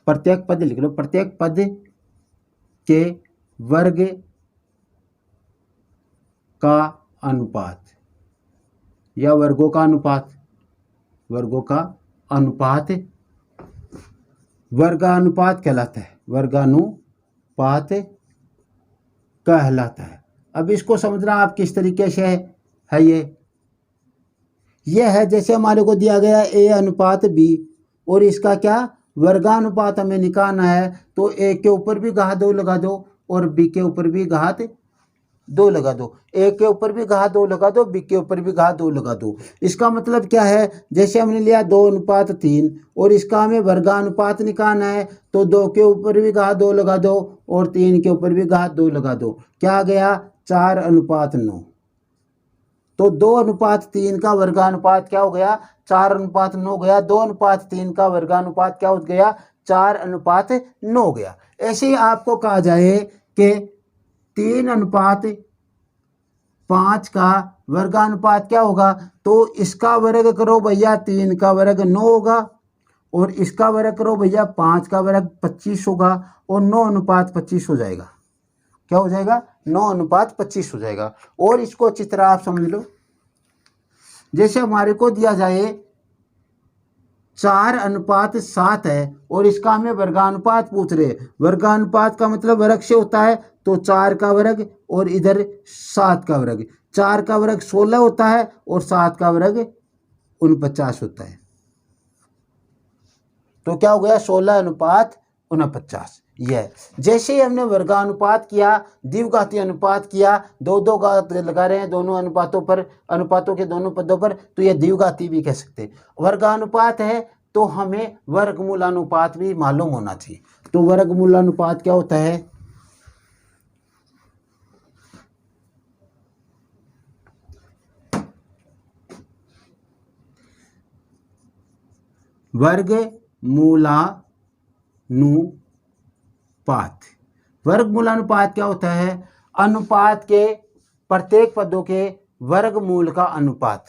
प्रत्येक पद लिख लो, प्रत्येक पद के वर्ग का अनुपात या वर्गों का अनुपात, वर्गों का अनुपात वर्गानुपात कहलाता है। वर्गानुपात कहलाता है। अब इसको समझना आप किस तरीके से है। ये है जैसे हमारे को दिया गया ए अनुपात बी, और इसका क्या वर्गानुपात हमें निकालना है। तो ए के ऊपर भी घात 2 लगा दो और बी के ऊपर भी घात 2 लगा दो। ए के ऊपर भी घात 2 लगा दो, बी के ऊपर भी घात 2 लगा दो। इसका मतलब क्या है? जैसे हमने लिया 2:3 और इसका हमें वर्गानुपात निकालना है, तो 2 के ऊपर भी घात 2 लगा दो और 3 के ऊपर भी घात 2 लगा दो। क्या आ गया? 4:9। तो 2:3 का वर्गानुपात क्या हो गया, 4:9 हो गया। 2:3 का वर्गानुपात क्या हो गया, 4:9 हो गया। ऐसे ही आपको कहा जाए कि 3:5 का वर्गानुपात क्या होगा, तो इसका वर्ग करो भैया 3 का वर्ग 9 होगा, और इसका वर्ग करो भैया 5 का वर्ग 25 होगा, और 9:25 हो जाएगा। क्या हो जाएगा, 9:25 हो जाएगा। और इसको अच्छी तरह आप समझ लो, जैसे हमारे को दिया जाए 4:7 है और इसका हमें वर्गानुपात पूछ रहे। वर्गानुपात का मतलब वर्ग से होता है, तो 4 का वर्ग और इधर 7 का वर्ग। 4 का वर्ग 16 होता है और 7 का वर्ग 49 होता है। तो क्या हो गया, 16:49। यह जैसे ही हमने वर्गानुपात किया, द्विघाती अनुपात किया, दो घात लगा रहे हैं दोनों अनुपातों पर, अनुपातों के दोनों पदों पर, तो यह द्विघाती भी कह सकते हैं। वर्गानुपात है तो हमें वर्गमूलानुपात भी मालूम होना चाहिए। तो वर्गमूलानुपात क्या होता है, वर्गमूलानुपात क्या होता है, अनुपात के प्रत्येक पदों के वर्गमूल का अनुपात।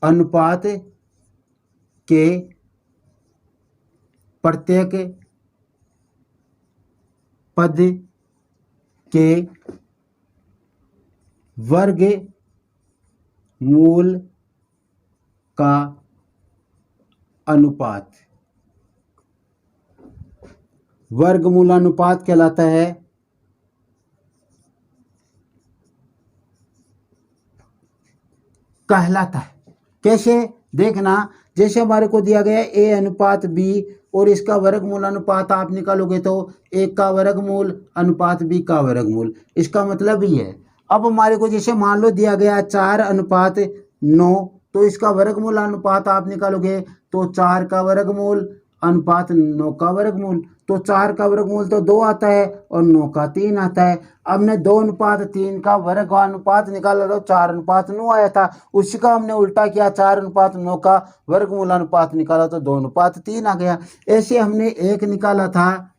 अनुपात के प्रत्येक पद के वर्गमूल का अनुपात वर्गमूलानुपात कहलाता है। कैसे देखना, जैसे हमारे को दिया गया A/B और इसका वर्गमूलानुपात आप निकालोगे तो A का वर्गमूल अनुपात B का वर्गमूल, इसका मतलब ही है। अब हमारे को जैसे मान लो दिया गया 4:9, तो इसका वर्गमूलानुपात आप निकालोगे तो 4 का वर्गमूल अनुपात 9 का वर्गमूल। तो 4 का वर्गमूल तो 2 आता है और 9 का 3 आता है। अब हमने 2:3 का वर्गानुपात निकाला तो 4:9 आया था, उसका हमने उल्टा किया, 4:9 का वर्गमूलानुपात निकाला तो 2:3 आ गया। ऐसे हमने एक निकाला था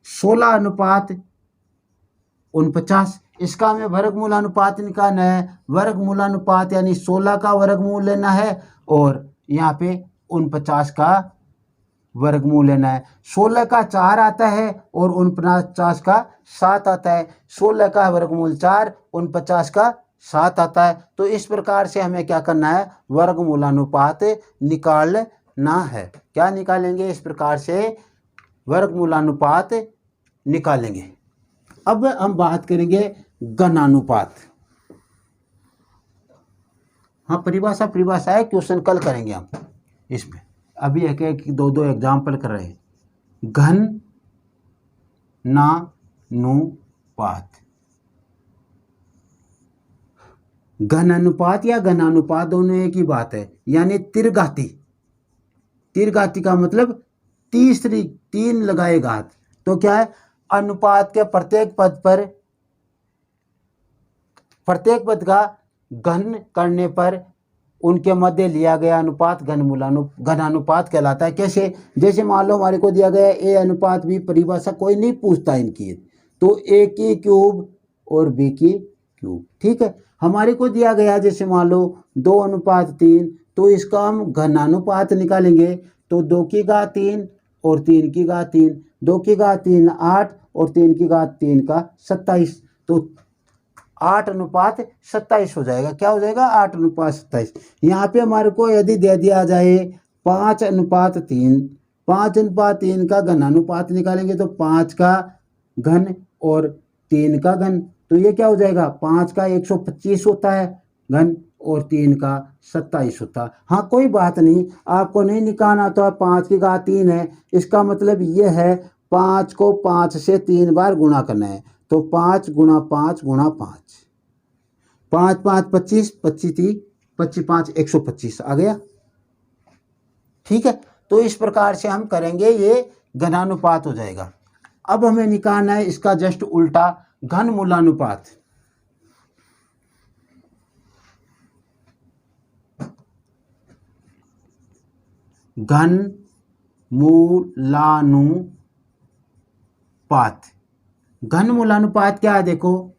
16:49, इसका हमें वर्गमूलानुपात निकालना है। वर्गमूलानुपात यानी 16 का वर्गमूल लेना है और यहाँ पे 49 का वर्गमूल लेना है। 16 का 4 आता है और 49 का 7 आता है। 16 का वर्गमूल 4, 49 का 7 आता है। तो इस प्रकार से हमें क्या करना है, वर्गमूलानुपात निकालना है। क्या निकालेंगे, इस प्रकार से वर्गमूलानुपात निकालेंगे। अब हम बात करेंगे घनानुपात। हाँ, परिभाषा है, क्वेश्चन कल करेंगे हम इसमें। अभी एक एक दो एग्जाम्पल कर रहे हैं। घनानुपात या घनानुपात दोनों एक ही बात है, यानी त्रिघाती का मतलब तीसरी 3 लगाए घात। तो क्या है, अनुपात के प्रत्येक पद का घन करने पर उनके मध्य लिया गया अनुपात घनानुपात कहलाता है। कैसे, जैसे मान लो हमारे को दिया गया A/B, परिभाषा कोई नहीं पूछता इनकी, तो A की क्यूब और B की क्यूब। ठीक है, हमारे को दिया गया जैसे मान लो 2:3, तो इसका हम घनानुपात निकालेंगे तो 2 की घात 3 और 3 की घात 3, 2 की घात 3 8 और 3 की घात 3 का 27, तो 8:27 हो जाएगा। क्या हो जाएगा, 8:27। यहाँ पे हमारे को यदि दे दिया जाए 5:3, 5:3 का घनानुपात निकालेंगे तो 5 का घन और 3 का घन, तो ये क्या हो जाएगा, 5 का 125 होता है घन और 3 का 27 होता है। हाँ, कोई बात नहीं, आपको नहीं निकालना तो 5 की घात 3 है, इसका मतलब ये है 5 को 5 से 3 बार गुणा करना है। तो 5 गुणा 5 गुणा 5, 5 5 25, 25 5 125 आ गया। ठीक है, तो इस प्रकार से हम करेंगे, ये घनानुपात हो जाएगा। अब हमें निकालना है इसका जस्ट उल्टा, घनमूलानुपात, घनमूलानुपात, घनमूलानुपात क्या है? देखो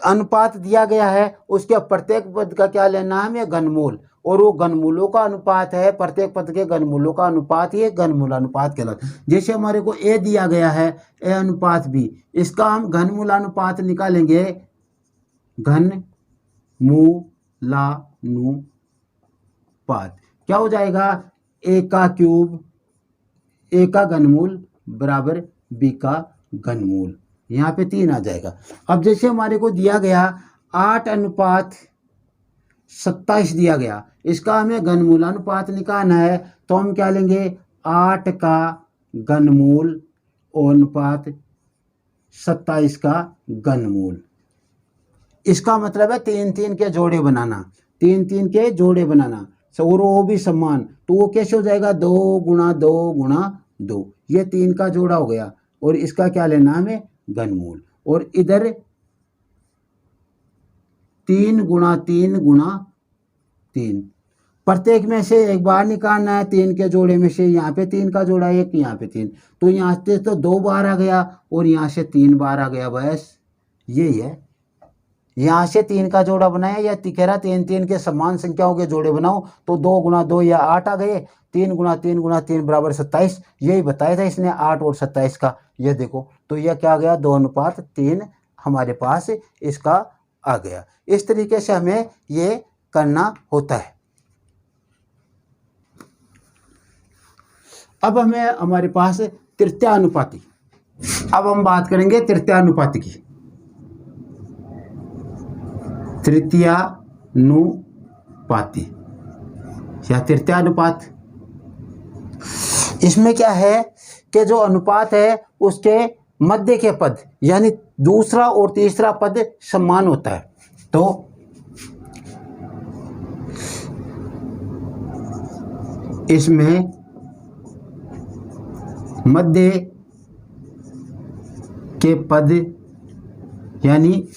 अनुपात दिया गया है, उसके प्रत्येक पद का क्या लेना है हमें? घनमूल, और वो घनमूलों का अनुपात है, प्रत्येक पद के घनमूलों का अनुपात ये घनमूलानुपात कहलाता है। जैसे हमारे को ए दिया गया है, ए अनुपात बी, इसका हम घनमूलानुपात निकालेंगे, घनमूलानुपात क्या हो जाएगा? ए का क्यूब, ए का घनमूल बराबर बी का घनमूल, यहाँ पे 3 आ जाएगा। अब जैसे हमारे को दिया गया 8:27 दिया गया, इसका हमें घनमूलानुपात निकालना है, तो हम क्या लेंगे? 8 का घनमूल अनुपात 27 का घनमूल। इसका मतलब है 3-3 के जोड़े बनाना, 3-3 के जोड़े बनाना, और वो भी समान, तो वो कैसे हो जाएगा? 2 गुणा 2 गुणा 2, ये 3 का जोड़ा हो गया, और इसका क्या लेना हमें? घनमूल। और इधर 3 गुणा 3 गुणा 3, प्रत्येक में से एक बार निकालना है, 3 के जोड़े में से, यहाँ पे 3 का जोड़ा, एक यहाँ पे 3, तो यहाँ से तो 2 बार आ गया और यहाँ से 3 बार आ गया, बस यही है। यहाँ से 3 का जोड़ा बनाया, या कह रहा 3-3 के समान संख्याओं के जोड़े बनाओ, तो 2 गुणा 2 या 8 आ गए, 3 गुणा 3 गुणा 3 बराबर 27, यही बताया था इसने 8 और 27 का। ये देखो, तो यह क्या आ गया? 2:3 हमारे पास इसका आ गया। इस तरीके से हमें ये करना होता है। अब हमारे पास तृतीयानुपाती, अब हम बात करेंगे तृतीयानुपाती की। तृतीयानुपाती या तृतीयानुपात, इसमें क्या है कि जो अनुपात है उसके मध्य के पद यानी दूसरा और तीसरा पद समान होता है। तो इसमें मध्य के पद यानी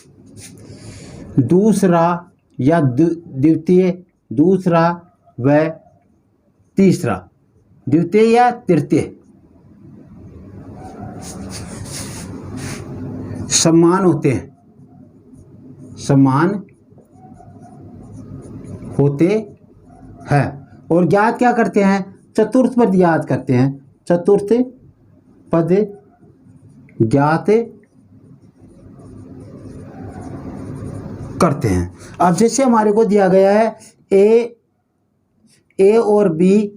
दूसरा या द्वितीय, दूसरा व तीसरा, द्वितीय या तृतीय समान होते हैं, समान होते हैं। और ज्ञात क्या करते हैं? चतुर्थ पद ज्ञात करते हैं, चतुर्थ पद ज्ञात करते हैं। अब जैसे हमारे को दिया गया है ए और बी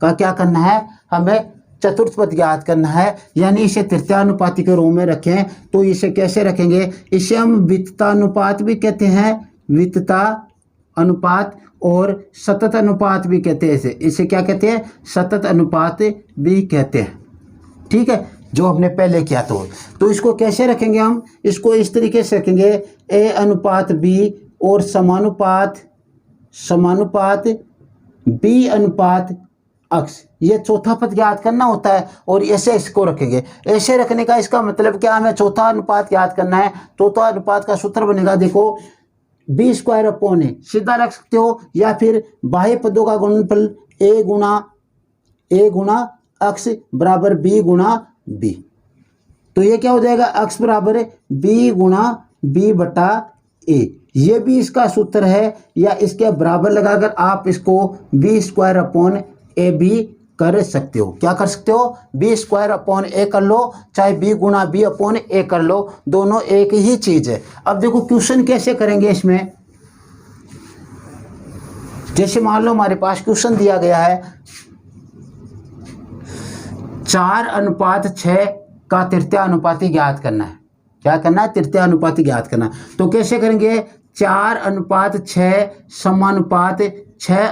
का क्या करना है? हमें चतुर्थ पद ज्ञात करना है, यानी इसे तृतीयानुपाती के रूप में रखें। तो इसे कैसे रखेंगे? इसे हम वितता अनुपात भी कहते हैं, वितता अनुपात, और सतत अनुपात भी कहते हैं। इसे क्या कहते हैं? सतत अनुपात भी कहते हैं। ठीक है, जो हमने पहले किया। तो इसको कैसे रखेंगे हम? इसको इस तरीके से रखेंगे, ए अनुपात बी और समानुपात बी अनुपात अक्स, ये चौथा पद ज्ञात करना होता है, और ऐसे इसको रखेंगे। ऐसे रखने का इसका मतलब क्या? हमें चौथा अनुपात ज्ञात करना है। चौथा अनुपात का सूत्र बनेगा, देखो b² सीधा रख सकते हो, या फिर बाह्य पदों का गुणनफल a गुणा अक्स बराबर b गुणा b। तो ये क्या हो जाएगा? अक्स बराबर b गुणा b बटा a, ये भी इसका सूत्र है, या इसके बराबर लगाकर आप इसको b² a भी कर सकते हो। क्या कर सकते हो? b² a कर लो, चाहे b गुणा b अपॉन a कर लो, दोनों एक ही चीज है। अब देखो क्वेश्चन कैसे करेंगे इसमें। जैसे मान लो हमारे पास क्वेश्चन दिया गया है 4:6 का तृतीयानुपाती ज्ञात करना है। क्या करना है? तृतीयानुपाती ज्ञात करना। तो कैसे करेंगे? 4:6 समानुपात 6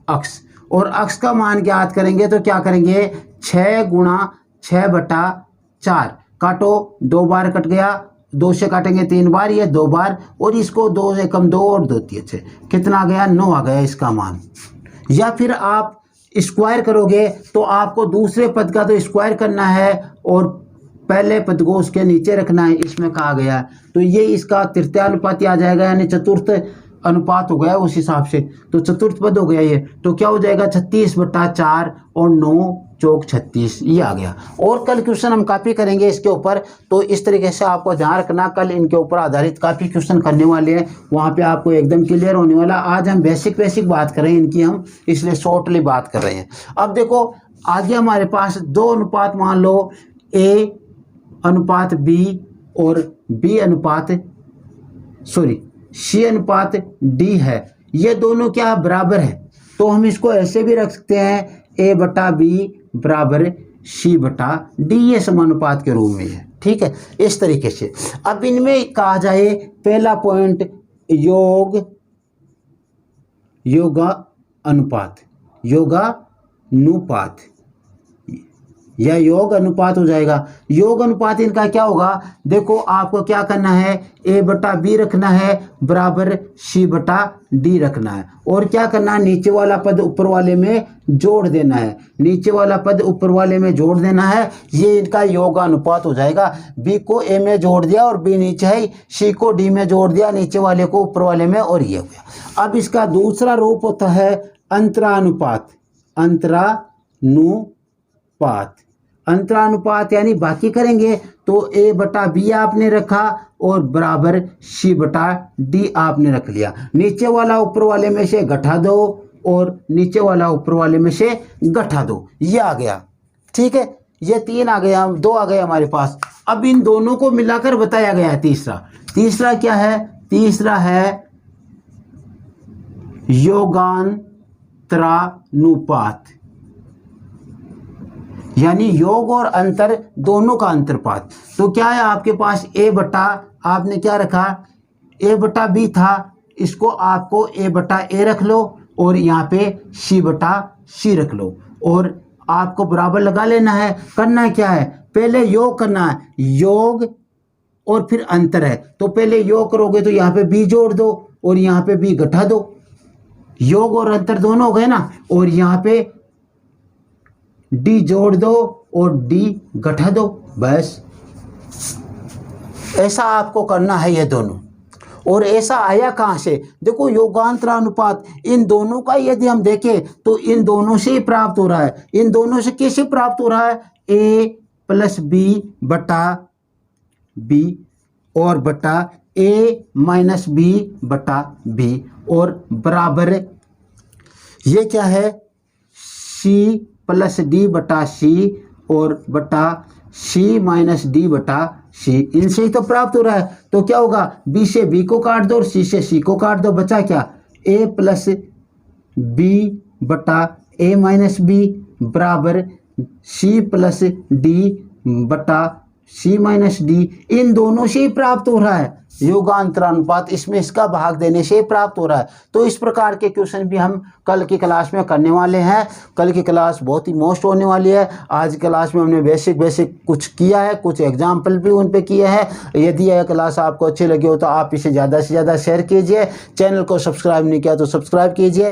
अक्स, और अक्स का मान ज्ञात करेंगे तो क्या करेंगे? 6 गुणा 6 बटा 4, काटो, 2 बार कट गया, 2 से काटेंगे 3 बार, ये 2 बार, और इसको 2 से कम 2 और 2 3 6, कितना आ गया? 9 आ गया इसका मान। या फिर आप स्क्वायर करोगे तो आपको दूसरे पद का तो स्क्वायर करना है, और पहले पद को उसके नीचे रखना है, इसमें कहा गया है। तो ये इसका तृतीयानुपाती आ जाएगा, यानी चतुर्थ अनुपात हो गया उस हिसाब से। तो चतुर्थ पद हो गया ये, तो क्या हो जाएगा 36/4 और 9 चौक 36, ये आ गया। और कल क्वेश्चन हम काफ़ी करेंगे इसके ऊपर, तो इस तरीके से आपको ध्यान रखना, कल इनके ऊपर आधारित काफ़ी क्वेश्चन करने वाले हैं, वहाँ पे आपको एकदम क्लियर होने वाला। आज हम बेसिक बात कर रहे हैं इनकी, हम इसलिए शॉर्टली बात कर रहे हैं। अब देखो आगे हमारे पास 2 अनुपात मान लो, A अनुपात B और C अनुपात D है, ये दोनों क्या बराबर है। तो हम इसको ऐसे भी रख सकते हैं A/B बराबर C/D, ये समानुपात के रूप में है, ठीक है, इस तरीके से। अब इनमें कहा जाए पहला पॉइंट योगानुपात या योग अनुपात हो जाएगा। योग अनुपात इनका क्या होगा, देखो आपको क्या करना है, A/B रखना है बराबर C/D रखना है, और क्या करना है, नीचे वाला पद ऊपर वाले में जोड़ देना है, ये इनका योग अनुपात हो जाएगा। B को A में जोड़ दिया और B नीचे है, C को D में जोड़ दिया, नीचे वाले को ऊपर वाले में, और ये हो गया। अब इसका दूसरा रूप होता है अंतरानुपात, यानी बाकी करेंगे तो A/B आपने रखा और बराबर C/D आपने रख लिया। नीचे वाला ऊपर वाले में से घटा दो और नीचे वाला ऊपर वाले में से घटा दो, ये आ गया, ठीक है। ये 3 आ गया, 2 आ गए हमारे पास। अब इन दोनों को मिलाकर बताया गया है तीसरा क्या है, तीसरा है योगांतरानुपात, यानी योग और अंतर दोनों का अंतरपात। तो क्या है आपके पास आपने क्या रखा, A/B था, इसको आपको A/A रख लो और यहाँ पे C/C रख लो, और आपको बराबर लगा लेना है। करना क्या है, पहले योग करना है, योग और फिर अंतर है, तो पहले योग करोगे तो यहाँ पे B जोड़ दो और यहाँ पे B घटा दो, योग और अंतर दोनों हो गए ना, और यहाँ पे D जोड़ दो और D घटा दो, बस ऐसा आपको करना है ये दोनों। और ऐसा आया कहाँ से, देखो योगांतरानुपात इन दोनों का यदि हम देखें तो इन दोनों से ही प्राप्त हो रहा है। इन दोनों से कैसे प्राप्त हो रहा है, A+B/B और बटा A-B/B और बराबर ये क्या है, C+D/C और बटा C-D/C, इनसे ही तो प्राप्त हो रहा है। तो क्या होगा, B से B को काट दो और C से C को काट दो, बचा क्या, A+B/A-B बराबर C+D/C-D, इन दोनों से ही प्राप्त हो रहा है योगांतरानुपात, इसमें इसका भाग देने से प्राप्त हो रहा है। तो इस प्रकार के क्वेश्चन भी हम कल की क्लास में करने वाले हैं। कल की क्लास बहुत ही मोस्ट होने वाली है। आज की क्लास में हमने बेसिक कुछ किया है, कुछ एग्जाम्पल भी उन पे किए हैं। यदि यह क्लास आपको अच्छी लगी हो तो आप इसे ज़्यादा से ज़्यादा शेयर कीजिए। चैनल को सब्सक्राइब नहीं किया तो सब्सक्राइब कीजिए।